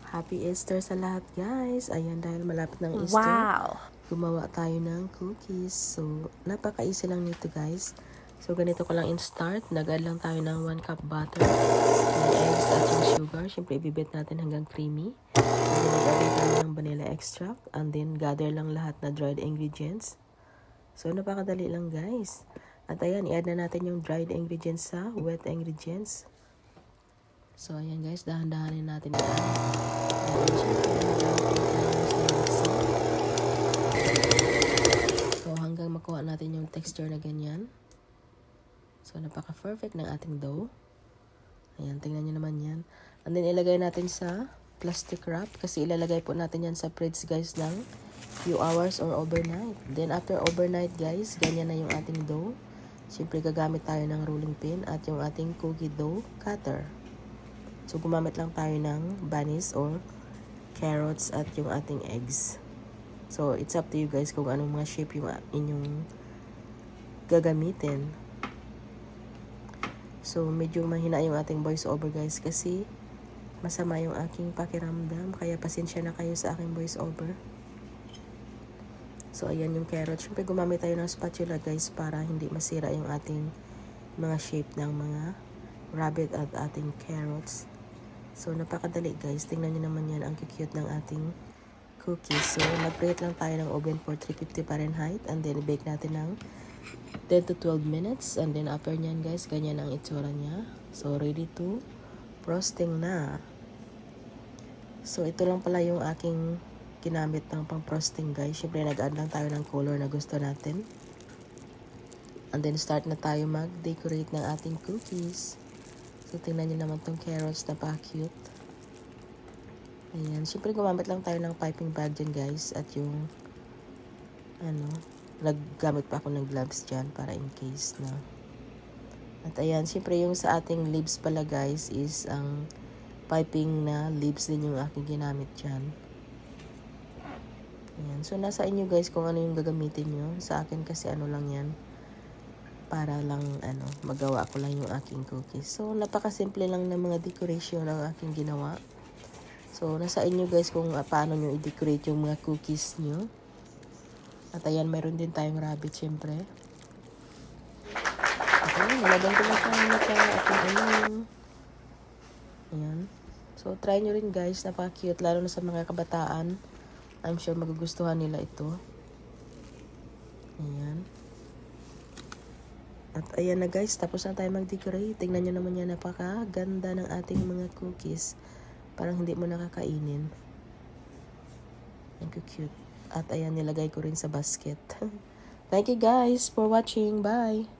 Happy Easter sa lahat, guys. Ayan, dahil malapit ng Easter, Wow! gumawa tayo ng cookies. So, napaka-easy lang nito, guys. So, ganito ko lang in-start. Nag-add lang tayo ng 1 cup butter, yung eggs at yung sugar. Siyempre, ibibit natin hanggang creamy. And then, nag-add tayo ng vanilla extract. And then, gather lang lahat na dried ingredients. So, napakadali lang, guys. At ayan, i-add na natin yung dried ingredients sa wet ingredients. So, ayan guys, dahan-dahanin natin ito. So, hanggang makuha natin yung texture na ganyan. So, napaka-perfect ng ating dough. Ayan, tingnan nyo naman yan. And then, ilagay natin sa plastic wrap kasi ilalagay po natin yan sa fridge guys ng few hours or overnight. Then, after overnight guys, ganyan na yung ating dough. Siyempre, gagamit tayo ng rolling pin at yung ating cookie dough cutter. So, gumamit lang tayo ng bunnies or carrots at yung ating eggs. So, it's up to you guys kung anong mga shape yung inyong gagamitin. So, medyo mahina yung ating voice over guys kasi masama yung aking pakiramdam. Kaya pasensya na kayo sa aking voice over. So, ayan yung carrots. Siyempre, gumamit tayo ng spatula guys para hindi masira yung ating mga shape ng mga rabbit at ating carrots. So, napakadali guys. Tingnan nyo naman yan. Ang cute ng ating cookies. So, nag-preheat lang tayo ng oven for 350 Fahrenheit. And then, bake natin ng 10 to 12 minutes. And then, after nyan guys, ganyan ang itsura niya. So, ready to frosting na. So, ito lang pala yung aking ginamit ng pang-frosting guys. Siyempre, nag-add lang tayo ng color na gusto natin. And then, start na tayo mag-decorate ng ating cookies. So, tingnan nyo naman tong carrots na pa-cute. Ayan. Siyempre, gumamit lang tayo ng piping bag dyan, guys. At yung, naggamit pa ako ng gloves dyan para in case na. At ayan, siyempre yung sa ating leaves pala, guys, is ang piping na leaves din yung aking ginamit dyan. Ayan. So, nasa inyo, guys, kung ano yung gagamitin nyo. Sa akin kasi ano lang yan. Para lang, magawa ko lang yung aking cookies. So, napakasimple lang ng mga decoration ang aking ginawa. So, nasa inyo guys kung paano nyo i-decorate yung mga cookies nyo. At ayan, meron din tayong rabbit, syempre. At ayan, nalagyan ko na siya ng mata at yung ayun. Ayan. So, try nyo rin guys, napaka-cute, lalo na sa mga kabataan. I'm sure magugustuhan nila ito. Ayan. At ayan na guys, tapos na tayo mag-decorate. Tingnan nyo naman yan, napakaganda ng ating mga cookies. Parang hindi mo nakakainin. Ang cute. At ayan, nilagay ko rin sa basket. Thank you guys for watching. Bye!